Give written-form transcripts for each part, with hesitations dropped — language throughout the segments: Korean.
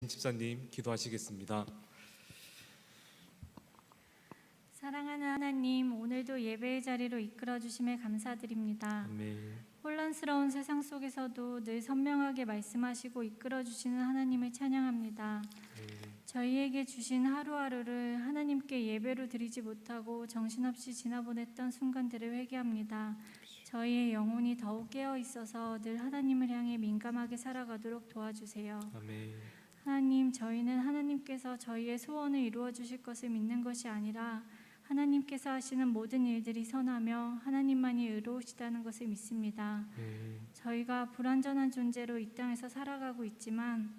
집사님 기도하시겠습니다. 사랑하는 하나님, 오늘도 예배의 자리로 이끌어 주심에 감사드립니다. 아멘. 혼란스러운 세상 속에서도 늘 선명하게 말씀하시고 이끌어 주시는 하나님을 찬양합니다. 저희에게 주신 하루하루를 하나님께 예배로 드리지 못하고 정신없이 지나보냈던 순간들을 회개합니다. 저희의 영혼이 더욱 깨어 있어서 늘 하나님을 향해 민감하게 살아가도록 도와주세요. 아멘. 하나님, 저희는 하나님께서 저희의 소원을 이루어 주실 것을 믿는 것이 아니라 하나님께서 하시는 모든 일들이 선하며 하나님만이 의로우시다는 것을 믿습니다. 저희가 불완전한 존재로 이 땅에서 살아가고 있지만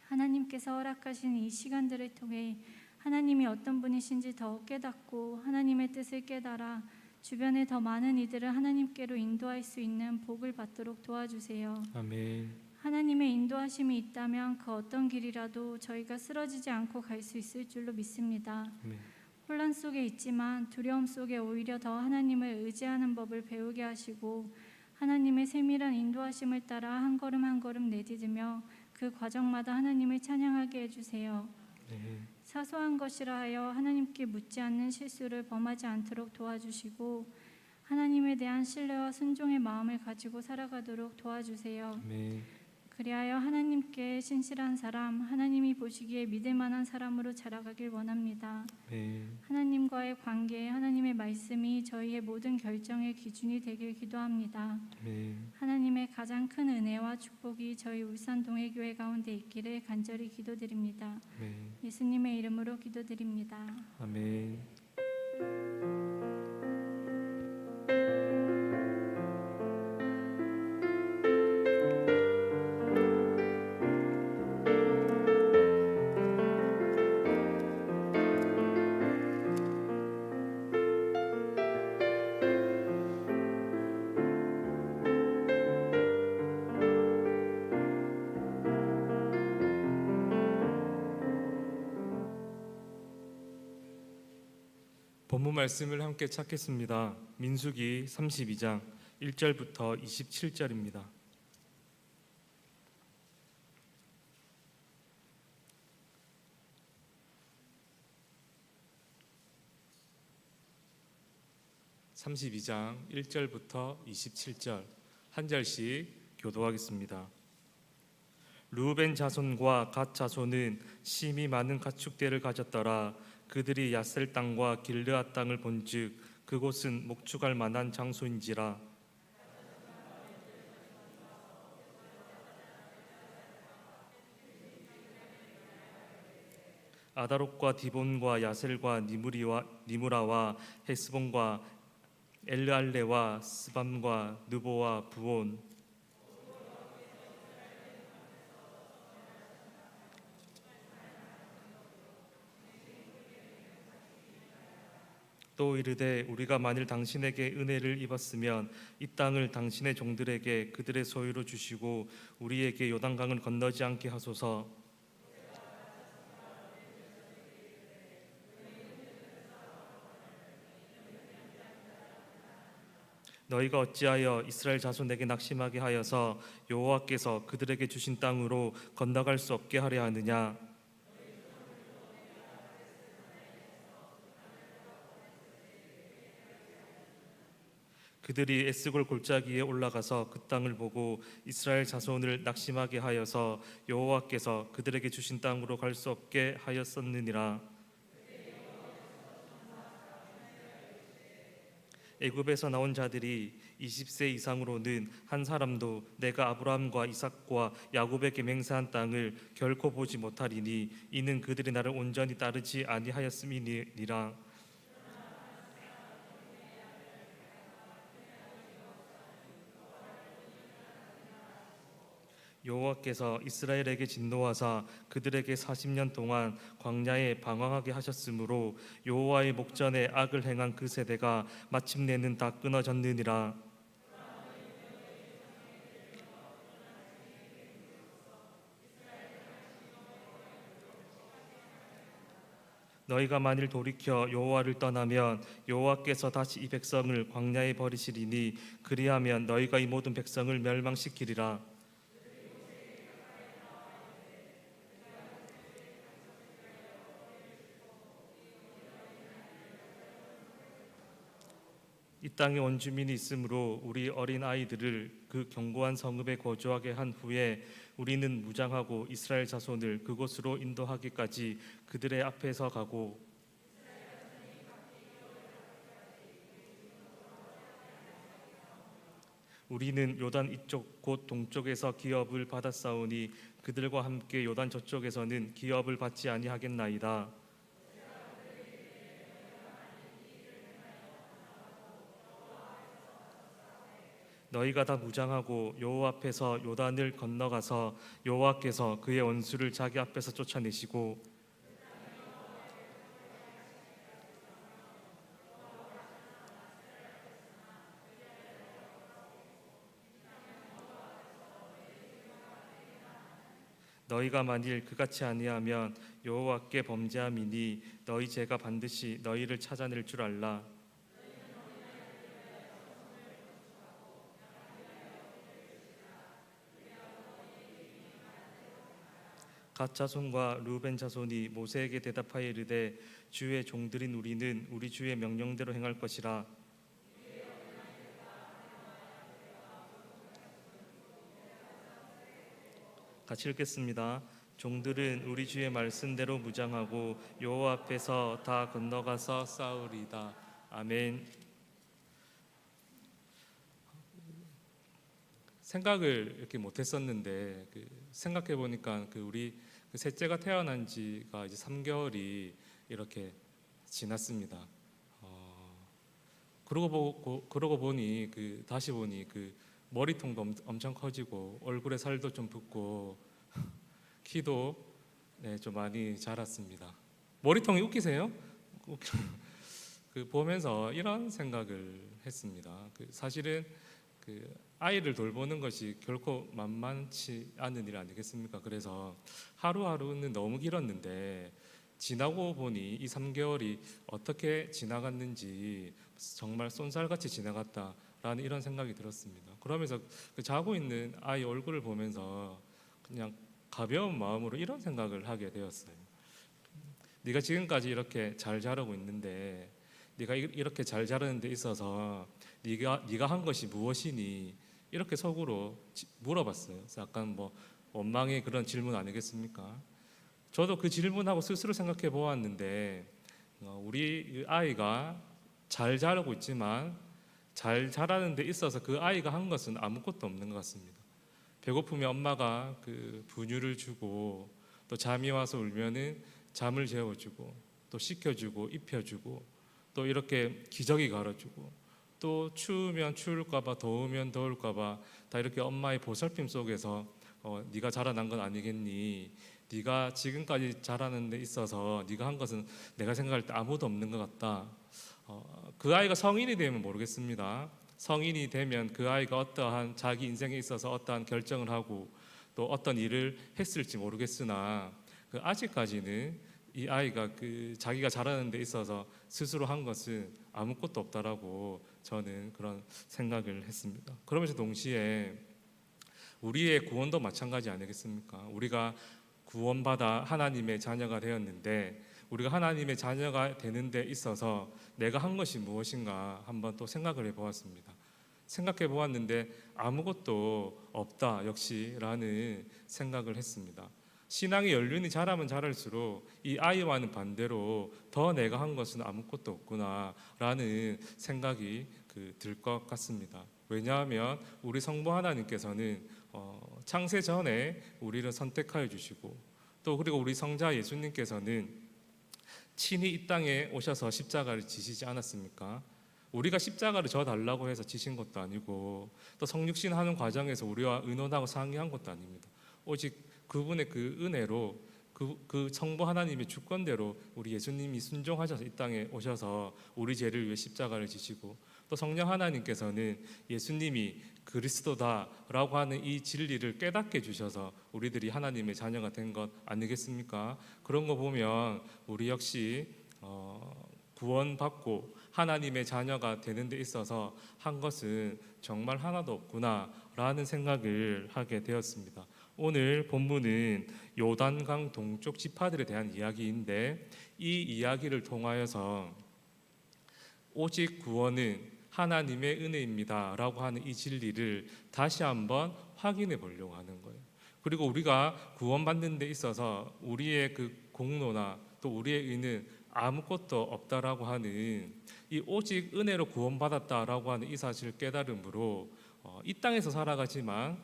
하나님께서 허락하신 이 시간들을 통해 하나님이 어떤 분이신지 더욱 깨닫고 하나님의 뜻을 깨달아 주변에 더 많은 이들을 하나님께로 인도할 수 있는 복을 받도록 도와주세요. 아멘. 하나님의 인도하심이 있다면 그 어떤 길이라도 저희가 쓰러지지 않고 갈 수 있을 줄로 믿습니다. 아멘. 혼란 속에 있지만 두려움 속에 오히려 더 하나님을 의지하는 법을 배우게 하시고 하나님의 세밀한 인도하심을 따라 한 걸음 한 걸음 내딛으며 그 과정마다 하나님을 찬양하게 해주세요. 사소한 것이라 하여 하나님께 묻지 않는 실수를 범하지 않도록 도와주시고 하나님에 대한 신뢰와 순종의 마음을 가지고 살아가도록 도와주세요. 그리하여 하나님께 신실한 사람, 하나님이 보시기에 믿을 만한 사람으로 자라가길 원합니다. 하나님과의 관계, 하나님의 말씀이 저희의 모든 결정의 기준이 되길 기도합니다. 하나님의 가장 큰 은혜와 축복이 저희 울산 동해교회 가운데 있기를 간절히 기도드립니다. 예수님의 이름으로 기도드립니다. 아멘. 본문 말씀을 함께 찾겠습니다. 민수기 32장 1절부터 27절입니다. (32장) 1절부터 27절 한 절씩 교도하겠습니다. 르우벤 자손과 갓 자손은 심히 많은 가축대를 가졌더라. 그들이 야셀 땅과 길르앗 땅을 본즉 그곳은 목축할 만한 장소인지라. 아다롯과 디본과 야셀과 니무라와 헤스본과 엘르알레와 스밤과 느보와 부온 또 이르되 우리가 만일 당신에게 은혜를 입었으면 이 땅을 당신의 종들에게 그들의 소유로 주시고 우리에게 요단강을 건너지 않게 하소서. 너희가 어찌하여 이스라엘 자손에게 낙심하게 하여서 여호와께서 그들에게 주신 땅으로 건너갈 수 없게 하려 하느냐. 그들이 에스골 골짜기에 올라가서 그 땅을 보고 이스라엘 자손을 낙심하게 하여서 여호와께서 그들에게 주신 땅으로 갈 수 없게 하였었느니라. 애굽에서 나온 자들이 20세 이상으로는 한 사람도 내가 아브라함과 이삭과 야곱에게 맹세한 땅을 결코 보지 못하리니 이는 그들이 나를 온전히 따르지 아니하였음이니라. 여호와께서 이스라엘에게 진노하사 그들에게 40년 동안 광야에 방황하게 하셨으므로 여호와의 목전에 악을 행한 그 세대가 마침내는 다 끊어졌느니라. 너희가 만일 돌이켜 여호와를 떠나면 여호와께서 다시 이 백성을 광야에 버리시리니 그리하면 너희가 이 모든 백성을 멸망시키리라. 땅에 원주민이 있으므로 우리 어린 아이들을 그 견고한 성읍에 거주하게 한 후에 우리는 무장하고 이스라엘 자손을 그곳으로 인도하기까지 그들의 앞에서 가고 우리는 요단 이쪽 곧 동쪽에서 기업을 받았사오니 그들과 함께 요단 저쪽에서는 기업을 받지 아니하겠나이다. 너희가 다 무장하고 여호와 앞에서 요단을 건너가서 여호와께서 그의 원수를 자기 앞에서 쫓아내시고 너희가 만일 그같이 아니하면 여호와께 범죄함이니 너희 죄가 반드시 너희를 찾아낼 줄 알라. 갓 자손과 루벤 자손이 모세에게 대답하여 이르되 주의 종들인 우리는 우리 주의 명령대로 행할 것이라. 같이 읽겠습니다. 종들은 우리 주의 말씀대로 무장하고 여호와 앞에서 다 건너가서 싸우리다. 아멘. 생각을 이렇게 못했었는데 생각해 보니까 우리 셋째가 태어난 지가 이제 3개월이 이렇게 지났습니다. 그러고 보니 다시 보니 머리통도 엄청 커지고 얼굴에 살도 좀 붓고 키도 좀 많이 자랐습니다. 머리통이 웃기세요? 보면서 이런 생각을 했습니다. 사실은 아이를 돌보는 것이 결코 만만치 않은 일 아니겠습니까? 그래서 하루하루는 너무 길었는데 지나고 보니 이 3개월이 어떻게 지나갔는지 정말 쏜살같이 지나갔다라는 이런 생각이 들었습니다. 그러면서 자고 있는 아이 얼굴을 보면서 그냥 가벼운 마음으로 이런 생각을 하게 되었어요. 네가 지금까지 이렇게 잘 자라고 있는데 네가 이렇게 잘 자라는 데 있어서 네가 한 것이 무엇이니? 이렇게 속으로 물어봤어요. 그래서 약간 원망의 그런 질문 아니겠습니까? 저도 그 질문하고 스스로 생각해 보았는데 우리 아이가 잘 자라고 있지만 잘 자라는 데 있어서 그 아이가 한 것은 아무것도 없는 것 같습니다. 배고프면 엄마가 분유를 주고 또 잠이 와서 울면은 잠을 재워주고 또 씻겨주고 입혀주고 또 이렇게 기저귀 갈아주고 또 추우면 추울까봐 더우면 더울까봐 다 이렇게 엄마의 보살핌 속에서 네가 자라난 건 아니겠니? 네가 지금까지 자라는 데 있어서 네가 한 것은 내가 생각할 때 아무도 없는 것 같다. 그 아이가 성인이 되면 모르겠습니다. 성인이 되면 그 아이가 어떠한 자기 인생에 있어서 어떠한 결정을 하고 또 어떤 일을 했을지 모르겠으나 아직까지는 이 아이가 자기가 자라는 데 있어서 스스로 한 것은 아무것도 없다라고 저는 그런 생각을 했습니다. 그러면서 동시에 우리의 구원도 마찬가지 아니겠습니까? 우리가 구원받아 하나님의 자녀가 되었는데 우리가 하나님의 자녀가 되는 데 있어서 내가 한 것이 무엇인가 한번 또 생각을 해보았습니다. 생각해 보았는데 아무것도 없다 역시라는 생각을 했습니다. 신앙의 연륜이 자라면 자랄수록 이 아이와는 반대로 더 내가 한 것은 아무것도 없구나라는 생각이 들 것 같습니다. 왜냐하면 우리 성부 하나님께서는 창세 전에 우리를 선택하여 주시고 또 그리고 우리 성자 예수님께서는 친히 이 땅에 오셔서 십자가를 지시지 않았습니까? 우리가 십자가를 져 달라고 해서 지신 것도 아니고 또 성육신 하는 과정에서 우리와 의논하고 상의한 것도 아닙니다. 오직 그분의 은혜로 그 성부 하나님의 주권대로 우리 예수님이 순종하셔서 이 땅에 오셔서 우리 죄를 위해 십자가를 지시고 또 성령 하나님께서는 예수님이 그리스도다라고 하는 이 진리를 깨닫게 주셔서 우리들이 하나님의 자녀가 된 것 아니겠습니까? 그런 거 보면 우리 역시 구원받고 하나님의 자녀가 되는 데 있어서 한 것은 정말 하나도 없구나라는 생각을 하게 되었습니다. 오늘 본문은 요단강 동쪽 지파들에 대한 이야기인데 이 이야기를 통하여서 오직 구원은 하나님의 은혜입니다라고 하는 이 진리를 다시 한번 확인해 보려고 하는 거예요. 그리고 우리가 구원받는 데 있어서 우리의 그 공로나 또 우리의 의는 아무것도 없다라고 하는 이 오직 은혜로 구원받았다라고 하는 이 사실을 깨달음으로 이 땅에서 살아가지만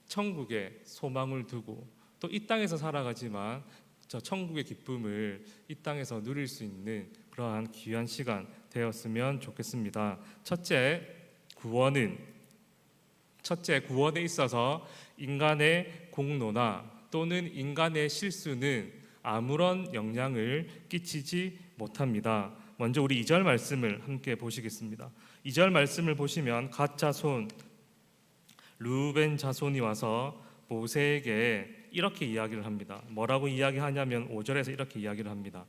천국에 소망을 두고 또 이 땅에서 살아가지만 저 천국의 기쁨을 이 땅에서 누릴 수 있는 그러한 귀한 시간 되었으면 좋겠습니다. 첫째 구원에 있어서 인간의 공로나 또는 인간의 실수는 아무런 영향을 끼치지 못합니다. 먼저 우리 2절 말씀을 함께 보시겠습니다. 2절 말씀을 보시면 갓 자손 르우벤 자손이 와서 모세에게 이렇게 이야기를 합니다. 뭐라고 이야기하냐면 5절에서 이렇게 이야기를 합니다.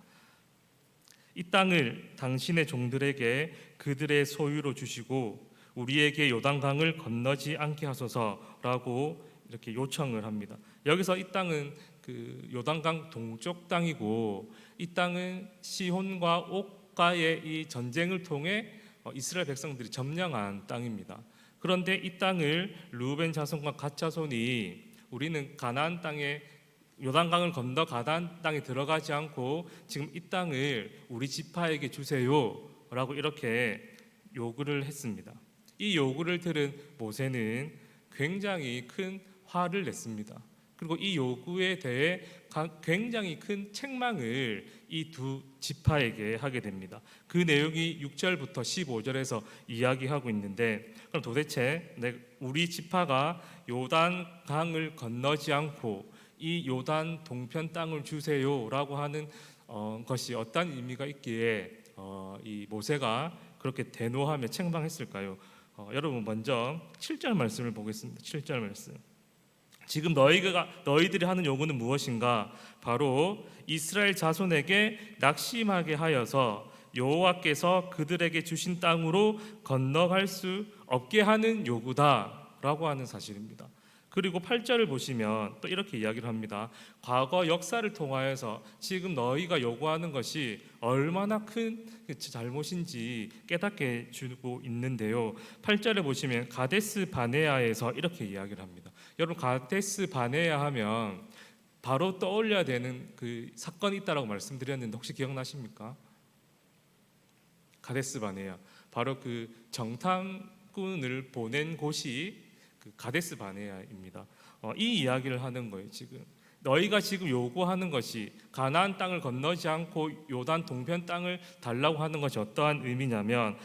이 땅을 당신의 종들에게 그들의 소유로 주시고 우리에게 요단강을 건너지 않게 하소서라고 이렇게 요청을 합니다. 여기서 이 땅은 그 요단강 동쪽 땅이고 이 땅은 시혼과 옥과의 이 전쟁을 통해 이스라엘 백성들이 점령한 땅입니다. 그런데 이 땅을 르우벤 자손과 갓 자손이 우리는 가나안 땅에 요단강을 건너 가나안 땅에 들어가지 않고 지금 이 땅을 우리 지파에게 주세요라고 이렇게 요구를 했습니다. 이 요구를 들은 모세는 굉장히 큰 화를 냈습니다. 그리고 이 요구에 대해 굉장히 큰 책망을 이 두 지파에게 하게 됩니다. 그 내용이 6절부터 15절에서 이야기하고 있는데 그럼 도대체 우리 지파가 요단강을 건너지 않고 이 요단 동편 땅을 주세요라고 하는 것이 어떤 의미가 있기에 이 모세가 그렇게 대노하며 책망했을까요? 여러분 먼저 7절 말씀을 보겠습니다. 7절 말씀. 지금 너희들이 하는 요구는 무엇인가? 바로 이스라엘 자손에게 낙심하게 하여서 여호와께서 그들에게 주신 땅으로 건너갈 수 없게 하는 요구다라고 하는 사실입니다. 그리고 8절을 보시면 또 이렇게 이야기를 합니다. 과거 역사를 통하여서 지금 너희가 요구하는 것이 얼마나 큰 잘못인지 깨닫게 주고 있는데요. 8절에 보시면 가데스 바네아에서 이렇게 이야기를 합니다. 여러분 가데스 바네아 하면 바로 떠올려야 되는 그 사건이 있다라고 말씀드렸는데 혹시 기억나십니까? 가데스 바네아 바로 그 정탐꾼을 보낸 곳이 그 가데스 바네아입니다. 이 이야기를 하는 거예요. 지금 너희가 지금 요구하는 것이 가나안 땅을 건너지 않고 요단 동편 땅을 달라고 하는 것이 어떠한 의미냐면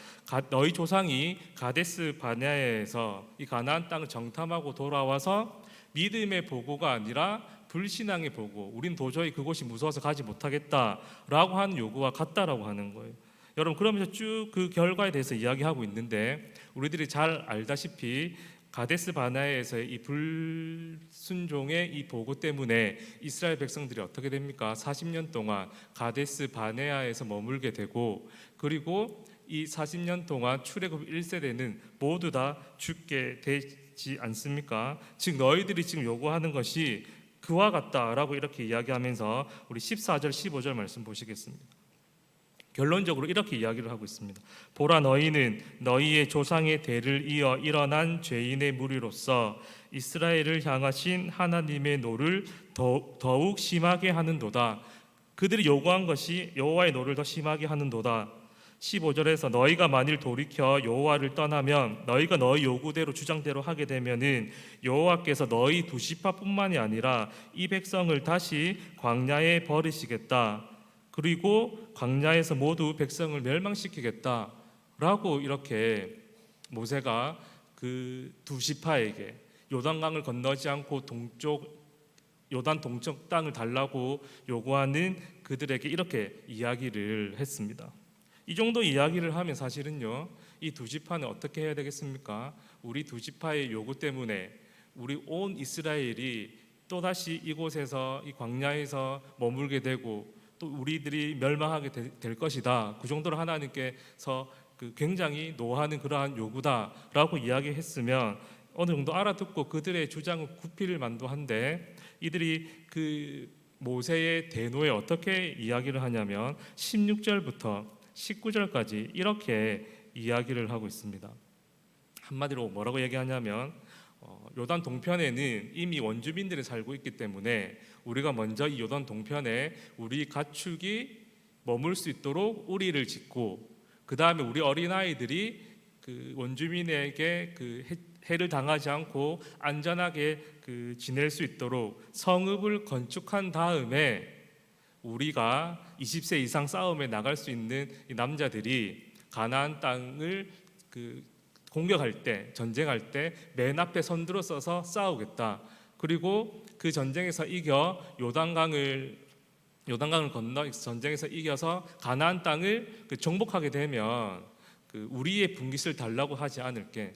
너희 조상이 가데스 바네아에서 이 가나안 땅을 정탐하고 돌아와서 믿음의 보고가 아니라 불신앙의 보고, 우린 도저히 그곳이 무서워서 가지 못하겠다라고 하는 요구와 같다라고 하는 거예요. 여러분 그러면서 쭉 그 결과에 대해서 이야기하고 있는데 우리들이 잘 알다시피 가데스 바네아에서의 이 불순종의 이 보고 때문에 이스라엘 백성들이 어떻게 됩니까? 40년 동안 가데스 바네아에서 머물게 되고 그리고 이 40년 동안 출애굽 1세대는 모두 다 죽게 되지 않습니까? 즉 너희들이 지금 요구하는 것이 그와 같다라고 이렇게 이야기하면서 우리 14절 15절 말씀 보시겠습니다. 결론적으로 이렇게 이야기를 하고 있습니다. 보라 너희는 너희의 조상의 대를 이어 일어난 죄인의 무리로서 이스라엘을 향하신 하나님의 노를 더욱 심하게 하는도다. 그들이 요구한 것이 여호와의 노를 더 심하게 하는도다. 15절에서 너희가 만일 돌이켜 여호와를 떠나면 너희가 너희 요구대로 주장대로 하게 되면은 여호와께서 너희 두 지파뿐만이 아니라 이 백성을 다시 광야에 버리시겠다. 그리고 광야에서 모두 백성을 멸망시키겠다라고 이렇게 모세가 그 두 지파에게 요단강을 건너지 않고 요단 동쪽 땅을 달라고 요구하는 그들에게 이렇게 이야기를 했습니다. 이 정도 이야기를 하면 사실은요, 이 두 지파는 어떻게 해야 되겠습니까? 우리 두 지파의 요구 때문에 우리 온 이스라엘이 또다시 이곳에서 이 광야에서 머물게 되고 또 우리들이 멸망하게 될 것이다. 그 정도로 하나님께서 굉장히 노하는 그러한 요구다라고 이야기했으면 어느 정도 알아듣고 그들의 주장을 구피를 만도한데 이들이 그 모세의 대노에 어떻게 이야기를 하냐면 16절부터 19절까지 이렇게 이야기를 하고 있습니다. 한마디로 뭐라고 얘기하냐면 요단 동편에는 이미 원주민들이 살고 있기 때문에 우리가 먼저 이 요단 동편에 우리 가축이 머물 수 있도록 우리를 짓고, 그 다음에 우리 어린아이들이 그 원주민에게 그 해를 당하지 않고 안전하게 그 지낼 수 있도록 성읍을 건축한 다음에 우리가 20세 이상 싸움에 나갈 수 있는 이 남자들이 가나안 땅을 그 공격할 때, 전쟁할 때 맨 앞에 선두로 서서 싸우겠다. 그리고 그 전쟁에서 이겨 요단강을 건너 전쟁에서 이겨서 가나안 땅을 그 정복하게 되면 그 우리의 분깃을 달라고 하지 않을게.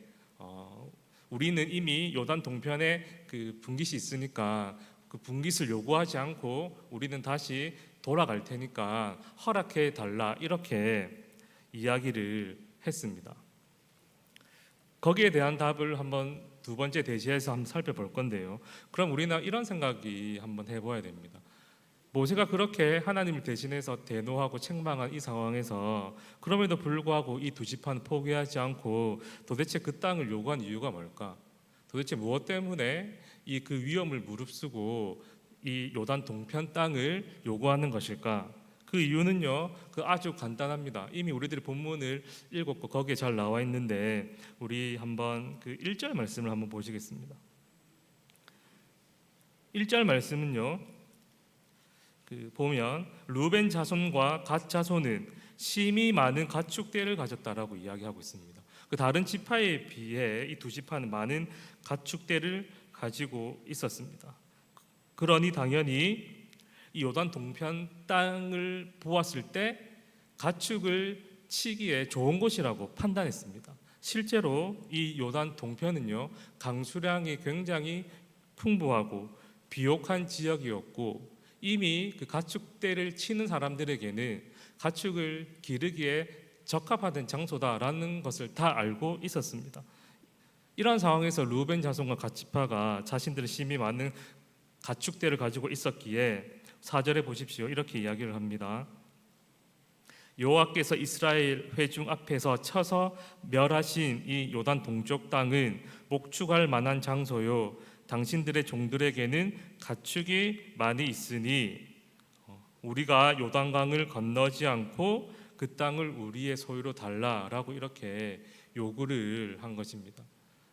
우리는 이미 요단 동편에 그 분깃이 있으니까 그 분깃을 요구하지 않고 우리는 다시 돌아갈 테니까 허락해 달라, 이렇게 이야기를 했습니다. 거기에 대한 답을 한번 두 번째 대지에서 한번 살펴볼 건데요. 그럼 우리는 이런 생각이 한번 해봐야 됩니다. 모세가 그렇게 하나님을 대신해서 대노하고 책망한 이 상황에서 그럼에도 불구하고 이 두 지파는 포기하지 않고 도대체 그 땅을 요구한 이유가 뭘까? 도대체 무엇 때문에 이 그 위험을 무릅쓰고 이 요단 동편 땅을 요구하는 것일까? 그 이유는요, 그 아주 간단합니다. 이미 우리들이 본문을 읽었고 거기에 잘 나와 있는데 우리 한번 그 1절 말씀을 한번 보시겠습니다. 1절 말씀은요, 그 보면 루벤 자손과 갓 자손은 심히 많은 가축대를 가졌다라고 이야기하고 있습니다. 그 다른 지파에 비해 이 두 지파는 많은 가축대를 가지고 있었습니다. 그러니 당연히 이 요단 동편 땅을 보았을 때 가축을 치기에 좋은 곳이라고 판단했습니다. 실제로 이 요단 동편은요, 강수량이 굉장히 풍부하고 비옥한 지역이었고 이미 그 가축대를 치는 사람들에게는 가축을 기르기에 적합한 장소다라는 것을 다 알고 있었습니다. 이런 상황에서 루벤 자손과 갓 지파가 자신들의 심히 많은 가축대를 가지고 있었기에 4절에 보십시오. 이렇게 이야기를 합니다. 여호와께서 이스라엘 회중 앞에서 쳐서 멸하신 이 요단 동쪽 땅은 목축할 만한 장소요, 당신들의 종들에게는 가축이 많이 있으니 우리가 요단강을 건너지 않고 그 땅을 우리의 소유로 달라라고 이렇게 요구를 한 것입니다.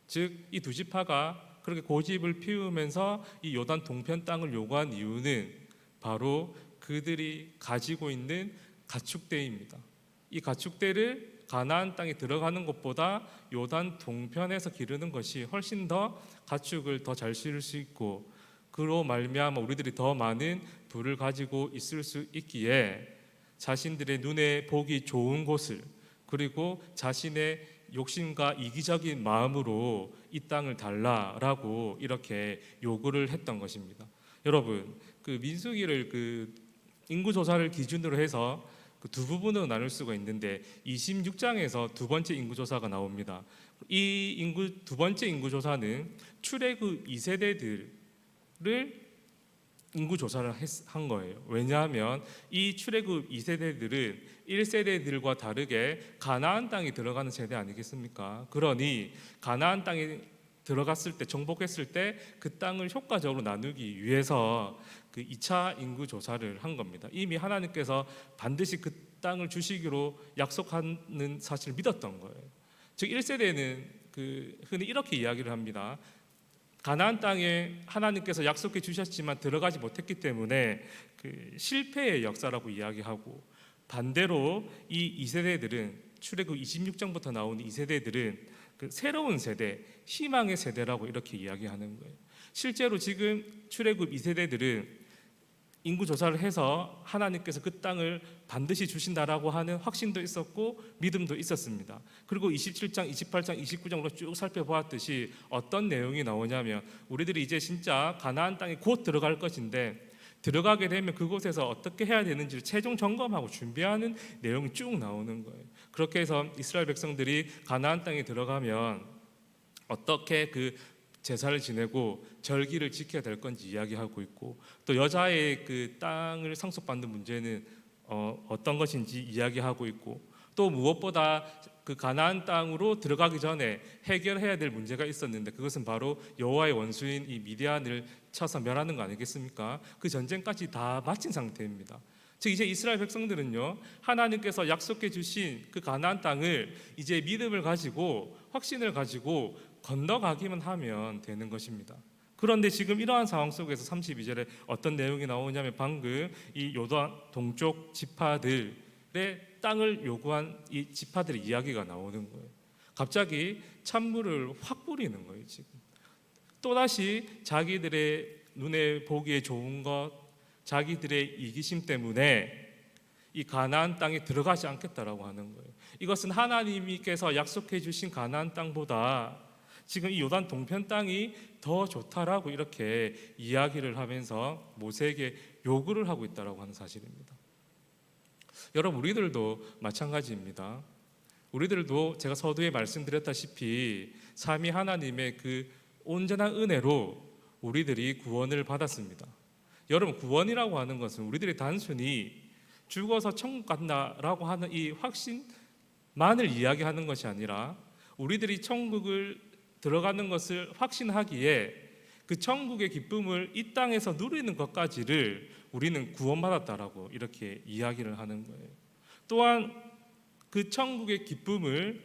즉 이 두 지파가 그렇게 고집을 피우면서 이 요단 동편 땅을 요구한 이유는 바로 그들이 가지고 있는 가축대입니다. 이 가축대를 가나안 땅에 들어가는 것보다 요단 동편에서 기르는 것이 훨씬 더 가축을 더 잘 실을 수 있고, 그로 말미암아 우리들이 더 많은 부를 가지고 있을 수 있기에 자신들의 눈에 보기 좋은 곳을, 그리고 자신의 욕심과 이기적인 마음으로 이 땅을 달라라고 이렇게 요구를 했던 것입니다. 여러분, 그 민수기를 그 인구 조사를 기준으로 해서 그 두 부분으로 나눌 수가 있는데 26장에서 두 번째 인구 조사가 나옵니다. 이 두 번째 인구 조사는 출애굽 2세대들을 인구 조사를 한 거예요. 왜냐하면 이 출애굽 2세대들은 1세대들과 다르게 가나안 땅에 들어가는 세대 아니겠습니까? 그러니 가나안 땅에 들어갔을 때, 정복했을 때 그 땅을 효과적으로 나누기 위해서 그 2차 인구 조사를 한 겁니다. 이미 하나님께서 반드시 그 땅을 주시기로 약속하는 사실을 믿었던 거예요. 즉 1세대는 그 흔히 이렇게 이야기를 합니다. 가나안 땅에 하나님께서 약속해 주셨지만 들어가지 못했기 때문에 그 실패의 역사라고 이야기하고, 반대로 이 2세대들은 출애굽 26장부터 나오는 2세대들은 그 새로운 세대, 희망의 세대라고 이렇게 이야기하는 거예요. 실제로 지금 출애굽 2세대들은 인구 조사를 해서 하나님께서 그 땅을 반드시 주신다라고 하는 확신도 있었고 믿음도 있었습니다. 그리고 27장, 28장, 29장으로 쭉 살펴보았듯이 어떤 내용이 나오냐면 우리들이 이제 진짜 가나안 땅에 곧 들어갈 것인데 들어가게 되면 그곳에서 어떻게 해야 되는지를 최종 점검하고 준비하는 내용이 쭉 나오는 거예요. 그렇게 해서 이스라엘 백성들이 가나안 땅에 들어가면 어떻게 그 제사를 지내고 절기를 지켜야 될 건지 이야기하고 있고, 또 여자의 그 땅을 상속받는 문제는 어떤 것인지 이야기하고 있고, 또 무엇보다 그 가나안 땅으로 들어가기 전에 해결해야 될 문제가 있었는데 그것은 바로 여호와의 원수인 이 미디안을 쳐서 멸하는 거 아니겠습니까? 그 전쟁까지 다 마친 상태입니다. 즉 이제 이스라엘 백성들은요, 하나님께서 약속해 주신 그 가나안 땅을 이제 믿음을 가지고 확신을 가지고 건너가기만 하면 되는 것입니다. 그런데 지금 이러한 상황 속에서 32절에 어떤 내용이 나오냐면 방금 이 요단 동쪽 지파들의 땅을 요구한 이 지파들의 이야기가 나오는 거예요. 갑자기 찬물을 확 뿌리는 거예요. 지금 또다시 자기들의 눈에 보기에 좋은 것, 자기들의 이기심 때문에 이 가나안 땅에 들어가지 않겠다라고 하는 거예요. 이것은 하나님께서 약속해 주신 가나안 땅보다 지금 이 요단 동편 땅이 더 좋다라고 이렇게 이야기를 하면서 모세에게 요구를 하고 있다라고 하는 사실입니다. 여러분, 우리들도 마찬가지입니다. 우리들도 제가 서두에 말씀드렸다시피 삼위 하나님의 그 온전한 은혜로 우리들이 구원을 받았습니다. 여러분, 구원이라고 하는 것은 우리들이 단순히 죽어서 천국 간다라고 하는 이 확신만을 이야기하는 것이 아니라 우리들이 천국을 들어가는 것을 확신하기에 그 천국의 기쁨을 이 땅에서 누리는 것까지를 우리는 구원받았다라고 이렇게 이야기를 하는 거예요. 또한 그 천국의 기쁨을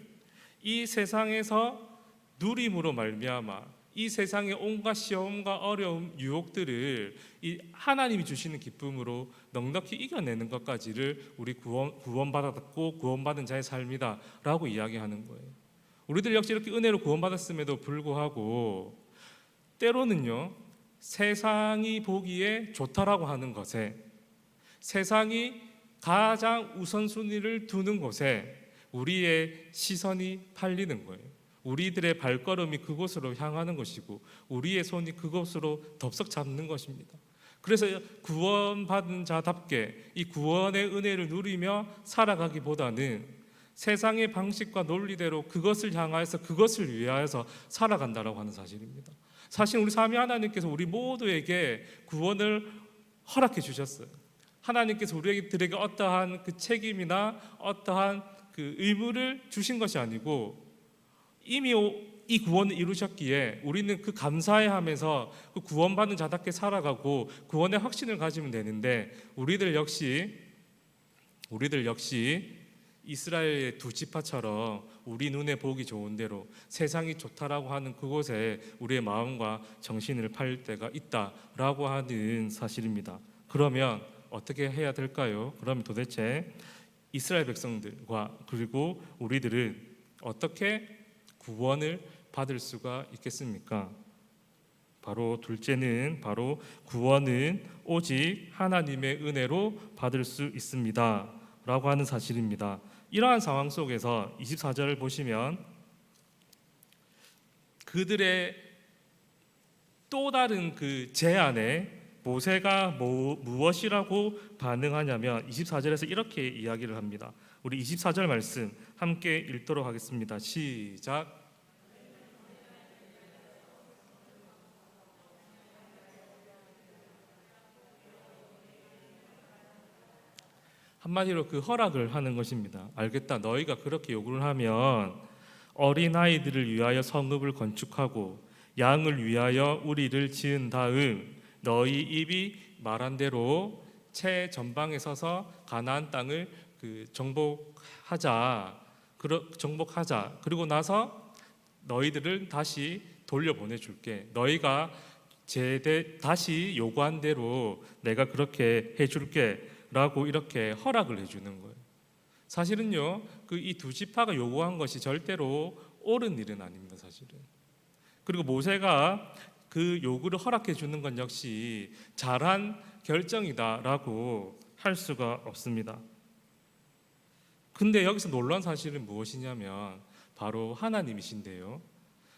이 세상에서 누림으로 말미암아 이 세상의 온갖 시험과 어려움, 유혹들을 이 하나님이 주시는 기쁨으로 넉넉히 이겨내는 것까지를 우리 구원받았고 구원받은 자의 삶이다라고 이야기하는 거예요. 우리들 역시 이렇게 은혜로 구원받았음에도 불구하고 때로는요, 세상이 보기에 좋다라고 하는 것에, 세상이 가장 우선순위를 두는 곳에 우리의 시선이 팔리는 거예요. 우리들의 발걸음이 그곳으로 향하는 것이고 우리의 손이 그곳으로 덥석 잡는 것입니다. 그래서 구원받은 자답게 이 구원의 은혜를 누리며 살아가기보다는 세상의 방식과 논리대로 그것을 향하여서 그것을 위하여서 살아간다라고 하는 사실입니다. 사실 우리 삼위 하나님께서 우리 모두에게 구원을 허락해 주셨어요. 하나님께서 우리들에게 어떠한 그 책임이나 어떠한 그 의무를 주신 것이 아니고 이미 이 구원을 이루셨기에 우리는 그 감사해하면서 그 구원받은 자답게 살아가고 구원의 확신을 가지면 되는데 우리들 역시 이스라엘의 두 지파처럼 우리 눈에 보기 좋은 대로 세상이 좋다라고 하는 그곳에 우리의 마음과 정신을 팔 때가 있다라고 하는 사실입니다. 그러면 어떻게 해야 될까요? 그럼 도대체 이스라엘 백성들과 그리고 우리들은 어떻게 구원을 받을 수가 있겠습니까? 바로 둘째는 바로 구원은 오직 하나님의 은혜로 받을 수 있습니다 라고 하는 사실입니다. 이러한 상황 속에서 24절을 보시면 그들의 또 다른 그 제안에 모세가 무엇이라고 반응하냐면 24절에서 이렇게 이야기를 합니다. 우리 24절 말씀 함께 읽도록 하겠습니다. 시작. 한마디로 그 허락을 하는 것입니다. 알겠다. 너희가 그렇게 요구를 하면 어린아이들을 위하여 성읍을 건축하고 양을 위하여 우리를 지은 다음 너희 입이 말한 대로 최전방에 서서 가나안 땅을 정복하자. 그리고 나서 너희들을 다시 돌려보내줄게. 너희가 다시 요구한 대로 내가 그렇게 해줄게 라고 이렇게 허락을 해주는 거예요. 사실은요, 이 두 지파가 요구한 것이 절대로 옳은 일은 아닙니다. 사실은. 그리고 모세가 그 요구를 허락해 주는 건 역시 잘한 결정이다라고 할 수가 없습니다. 근데 여기서 놀라운 사실은 무엇이냐면 바로 하나님이신데요.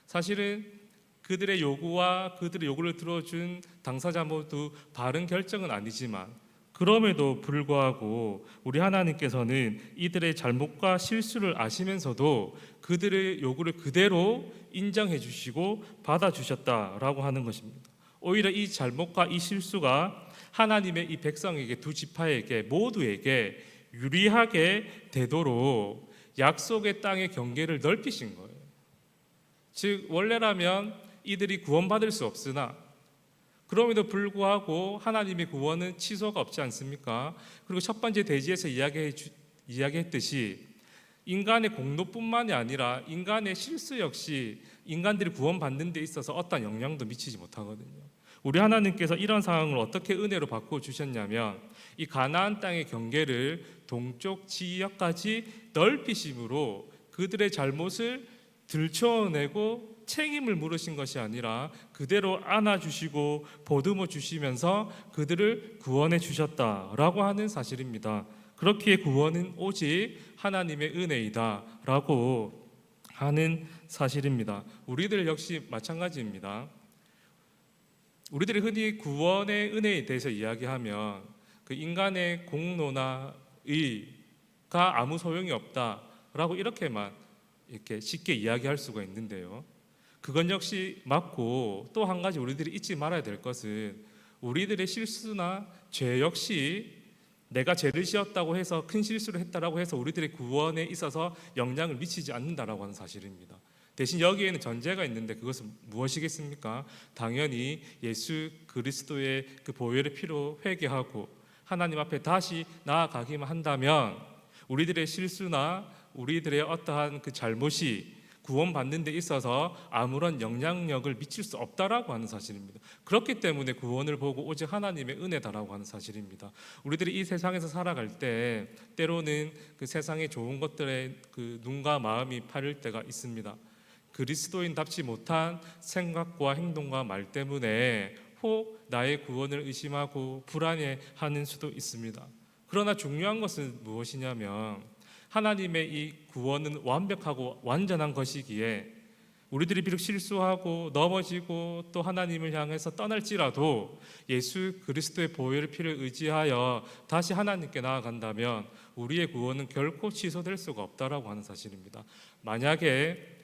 사실은 그들의 요구와 그들의 요구를 들어준 당사자 모두 바른 결정은 아니지만 그럼에도 불구하고 우리 하나님께서는 이들의 잘못과 실수를 아시면서도 그들의 요구를 그대로 인정해 주시고 받아주셨다라고 하는 것입니다. 오히려 이 잘못과 이 실수가 하나님의 이 백성에게 두 지파에게 모두에게 유리하게 되도록 약속의 땅의 경계를 넓히신 거예요. 즉 원래라면 이들이 구원받을 수 없으나 그럼에도 불구하고 하나님의 구원은 취소가 없지 않습니까? 그리고 첫 번째 대지에서 이야기했듯이 인간의 공로뿐만이 아니라 인간의 실수 역시 인간들이 구원받는 데 있어서 어떤 영향도 미치지 못하거든요. 우리 하나님께서 이런 상황을 어떻게 은혜로 바꿔주셨냐면 이 가나안 땅의 경계를 동쪽 지역까지 넓히심으로 그들의 잘못을 들춰내고 책임을 물으신 것이 아니라 그대로 안아주시고 보듬어 주시면서 그들을 구원해 주셨다라고 하는 사실입니다. 그렇기에 구원은 오직 하나님의 은혜이다라고 하는 사실입니다. 우리들 역시 마찬가지입니다. 우리들이 흔히 구원의 은혜에 대해서 이야기하면 그 인간의 공로나 의가 아무 소용이 없다라고 이렇게만 이렇게 쉽게 이야기할 수가 있는데요. 그건 역시 맞고 또 한 가지 우리들이 잊지 말아야 될 것은 우리들의 실수나 죄 역시 내가 죄를 지었다고 해서 큰 실수를 했다라고 해서 우리들의 구원에 있어서 영향을 미치지 않는다라고 하는 사실입니다. 대신 여기에는 전제가 있는데 그것은 무엇이겠습니까? 당연히 예수 그리스도의 그 보혈의 피로 회개하고 하나님 앞에 다시 나아가기만 한다면 우리들의 실수나 우리들의 어떠한 그 잘못이 구원받는 데 있어서 아무런 영향력을 미칠 수 없다라고 하는 사실입니다. 그렇기 때문에 구원을 보고 오직 하나님의 은혜다라고 하는 사실입니다. 우리들이 이 세상에서 살아갈 때 때로는 그 세상의 좋은 것들에 그 눈과 마음이 파릴 때가 있습니다. 그리스도인답지 못한 생각과 행동과 말 때문에 혹 나의 구원을 의심하고 불안해하는 수도 있습니다. 그러나 중요한 것은 무엇이냐면 하나님의 이 구원은 완벽하고 완전한 것이기에 우리들이 비록 실수하고 넘어지고 또 하나님을 향해서 떠날지라도 예수 그리스도의 보혈의 피를 의지하여 다시 하나님께 나아간다면 우리의 구원은 결코 취소될 수가 없다라고 하는 사실입니다. 만약에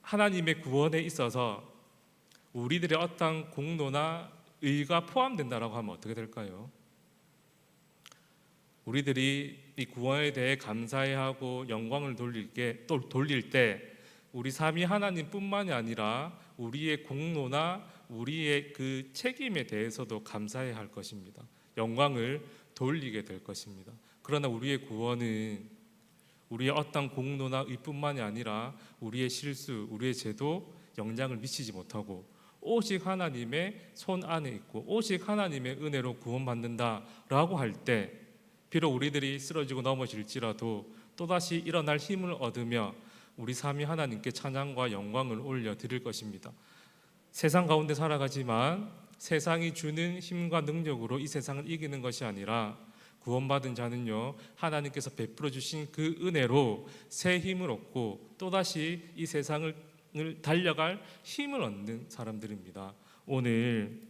하나님의 구원에 있어서 우리들의 어떤 공로나 의가 포함된다라고 하면 어떻게 될까요? 우리들이 이 구원에 대해 감사해하고 영광을 돌릴 때 우리 삼위 하나님뿐만이 아니라 우리의 공로나 우리의 그 책임에 대해서도 감사해야 할 것입니다. 영광을 돌리게 될 것입니다. 그러나 우리의 구원은 우리의 어떤 공로나 의뿐만이 아니라 우리의 실수, 우리의 죄도 영향을 미치지 못하고 오직 하나님의 손 안에 있고 오직 하나님의 은혜로 구원받는다라고 할 때 비록 우리들이 쓰러지고 넘어질지라도 또다시 일어날 힘을 얻으며 우리 삼위 하나님께 찬양과 영광을 올려드릴 것입니다. 세상 가운데 살아가지만 세상이 주는 힘과 능력으로 이 세상을 이기는 것이 아니라 구원받은 자는요 하나님께서 베풀어 주신 그 은혜로 새 힘을 얻고 또다시 이 세상을 달려갈 힘을 얻는 사람들입니다. 오늘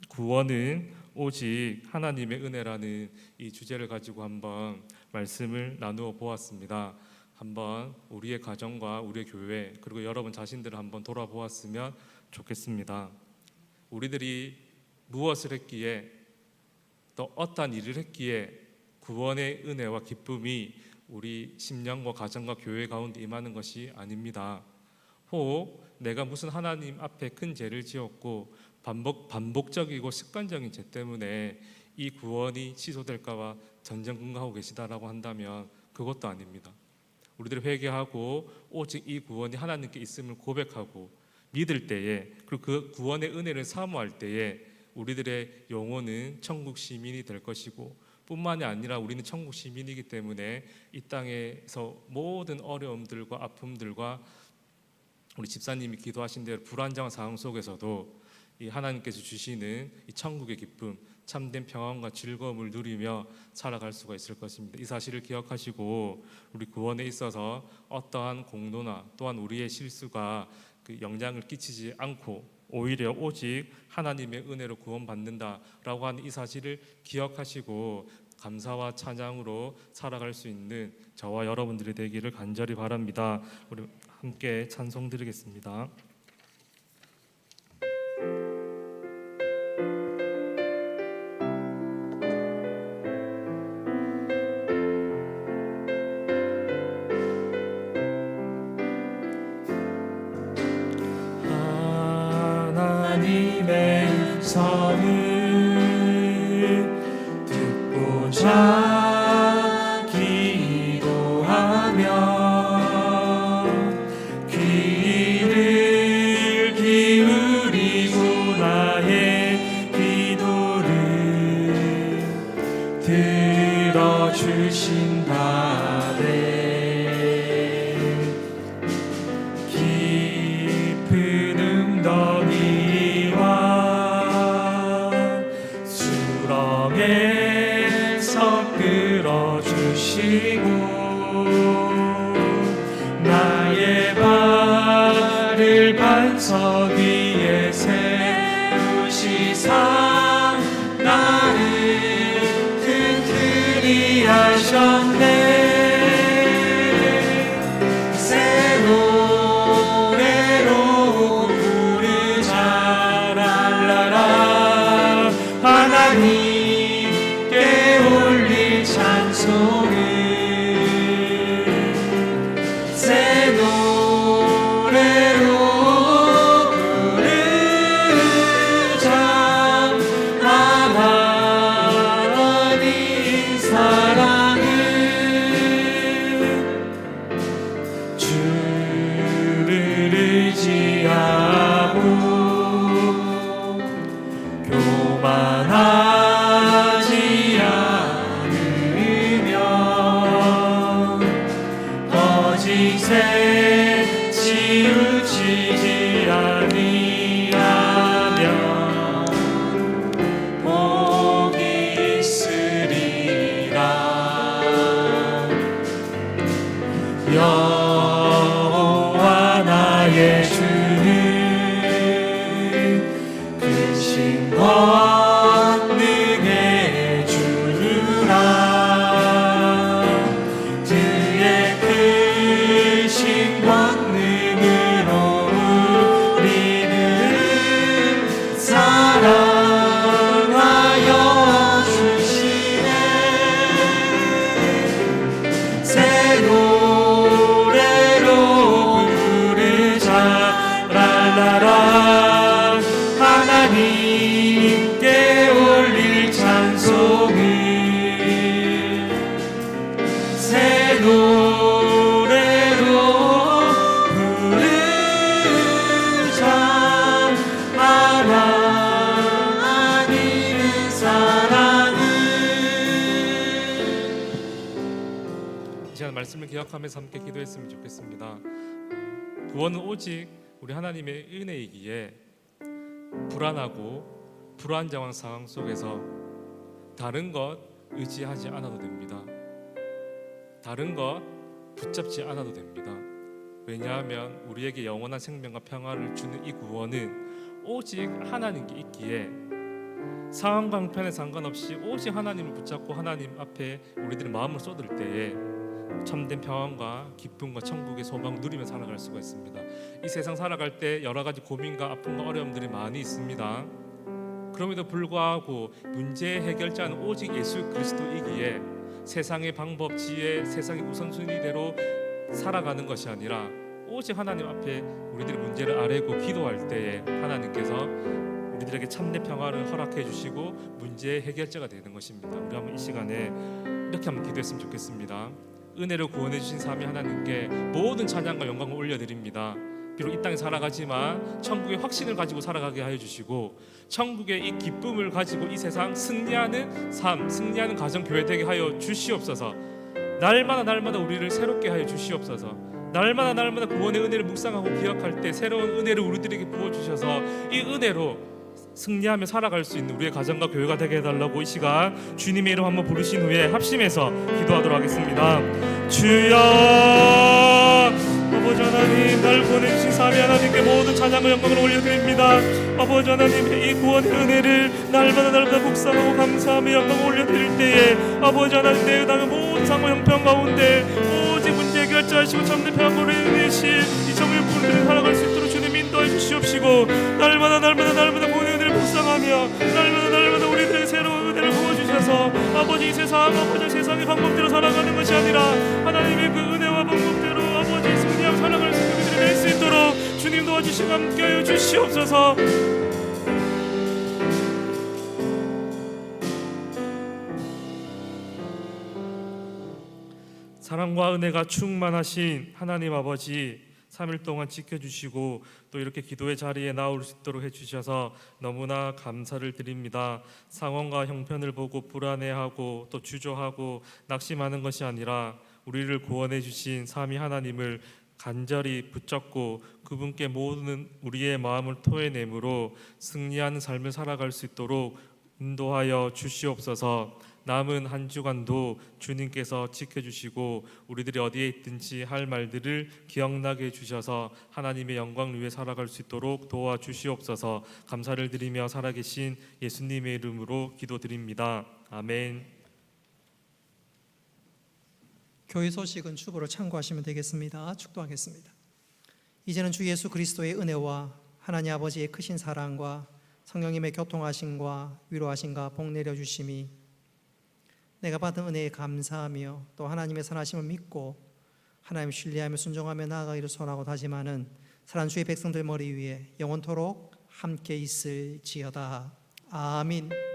구원은 오직 하나님의 은혜라는 이 주제를 가지고 한번 말씀을 나누어 보았습니다. 한번 우리의 가정과 우리의 교회 그리고 여러분 자신들을 한번 돌아보았으면 좋겠습니다. 우리들이 무엇을 했기에 또 어떠한 일을 했기에 구원의 은혜와 기쁨이 우리 심령과 가정과 교회 가운데 임하는 것이 아닙니다. 혹 내가 무슨 하나님 앞에 큰 죄를 지었고 반복적이고 습관적인 죄 때문에 이 구원이 취소될까 봐 전전긍긍하고 계시다라고 한다면 그것도 아닙니다. 우리들이 회개하고 오직 이 구원이 하나님께 있음을 고백하고 믿을 때에 그리고 그 구원의 은혜를 사모할 때에 우리들의 영혼은 천국 시민이 될 것이고 뿐만이 아니라 우리는 천국 시민이기 때문에 이 땅에서 모든 어려움들과 아픔들과 우리 집사님이 기도하신 대로 불안정한 상황 속에서도 이 하나님께서 주시는 이 천국의 기쁨, 참된 평안과 즐거움을 누리며 살아갈 수가 있을 것입니다. 이 사실을 기억하시고 우리 구원에 있어서 어떠한 공로나 또한 우리의 실수가 그 영향을 끼치지 않고 오히려 오직 하나님의 은혜로 구원받는다라고 하는 이 사실을 기억하시고 감사와 찬양으로 살아갈 수 있는 저와 여러분들이 되기를 간절히 바랍니다. 우리 함께 찬송 드리겠습니다. 보자 기도하며 귀를 기울이고 나의 기도를 들어주신다네. 깊은 웅덩이와 수렁에서 끌어주시고 나의 발을 반석 위에 세우시사 나를 튼튼히 하셨네. 새 노래로 부르자 랄라라. 하나님께 올릴 찬송을 새 노래로 부르자. 하나님 사랑을 주를 의지하고 교만하지 않으며 거짓에 치우치지 아니하며 복이 있으리라. 여호와 나의 주는 크신 권능의 주라. 그의 크신 권능으로 우리는 사랑하여 주시네. 새 노래로 부르자 랄라라. 하나님께 올릴 찬송을 새 노래로 부르자. 하나님의 사랑을. 이 시간 말씀을 기억하면서 함께 기도했으면 좋겠습니다. 구원은 오직 우리 하나님의 은혜이기에 불안하고 불안정한 상황 속에서 다른 것 의지하지 않아도 됩니다. 다른 것 붙잡지 않아도 됩니다. 왜냐하면 우리에게 영원한 생명과 평화를 주는 이 구원은 오직 하나님께 있기에 상황 방편에 상관없이 오직 하나님을 붙잡고 하나님 앞에 우리들의 마음을 쏟을 때에 참된 평안과 기쁨과 천국의 소망을 누리며 살아갈 수가 있습니다. 이 세상 살아갈 때 여러 가지 고민과 아픔과 어려움들이 많이 있습니다. 그럼에도 불구하고 문제의 해결자는 오직 예수 그리스도이기에 세상의 방법, 지혜, 세상의 우선순위대로 살아가는 것이 아니라 오직 하나님 앞에 우리들의 문제를 아뢰고 기도할 때에 하나님께서 우리들에게 참된 평화를 허락해 주시고 문제의 해결자가 되는 것입니다. 우리 한번 이 시간에 이렇게 한번 기도했으면 좋겠습니다. 은혜로 구원해 주신 삼위 하나님께 모든 찬양과 영광을 올려드립니다. 비록 이 땅에 살아가지만 천국의 확신을 가지고 살아가게 하여 주시고 천국의 이 기쁨을 가지고 이 세상 승리하는 삶, 승리하는 가정 교회 되게 하여 주시옵소서. 날마다 우리를 새롭게 하여 주시옵소서. 날마다 구원의 은혜를 묵상하고 기억할 때 새로운 은혜를 우리들에게 부어주셔서 이 은혜로 승리하며 살아갈 수 있는 우리의 가정과 교회가 되게 해달라고 이 시간 주님의 이름 한번 부르신 후에 합심해서 기도하도록 하겠습니다. 주여, 아버지 하나님, 날 보내주신 삼위 하나님께 모든 찬양과 영광을 올려드립니다. 아버지 하나님, 이 구원의 은혜를 날마다 묵상하고 감사하며 영광을 올려드릴 때에 아버지 하나님, 내 당의 모든 상황 형편 가운데 오직 문제 해결자이시고 참된 평안을 내실 이 정의 분들을 살아갈 수 있도록 주님 인도해 주시옵시고 날마다 구원의 은혜를 묵상하며 날마다 우리들에게 새로운 은혜를 부어주셔서 아버지 이 세상, 아버지 세상의 방법대로 살아가는 것이 아니라 하나님의 그 은혜와 방법대로 아버지 승리하며 살아갈 수 있는 우리들이 될 수 있도록 주님 도와주시고 함께하여 주시옵소서. 사랑과 은혜가 충만하신 하나님 아버지 3일 동안 지켜주시고 또 이렇게 기도의 자리에 나올 수 있도록 해주셔서 너무나 감사를 드립니다. 상황과 형편을 보고 불안해하고 또 주저하고 낙심하는 것이 아니라 우리를 구원해 주신 삼위 하나님을 간절히 붙잡고 그분께 모든 우리의 마음을 토해내므로 승리하는 삶을 살아갈 수 있도록 인도하여 주시옵소서. 남은 한 주간도 주님께서 지켜주시고 우리들이 어디에 있든지 할 말들을 기억나게 해주셔서 하나님의 영광을 위해 살아갈 수 있도록 도와주시옵소서. 감사를 드리며 살아계신 예수님의 이름으로 기도드립니다. 아멘. 교회 소식은 주보를 참고하시면 되겠습니다. 축도하겠습니다. 이제는 주 예수 그리스도의 은혜와 하나님 아버지의 크신 사랑과 성령님의 교통하심과 위로하심과 복 내려주심이 내가 받은 은혜에 감사하며 또 하나님의 선하심을 믿고 하나님 신뢰하며 순종하며 나아가기를 소원하고 다짐하는 사랑하는 주의 백성들 머리 위에 영원토록 함께 있을지어다. 아멘.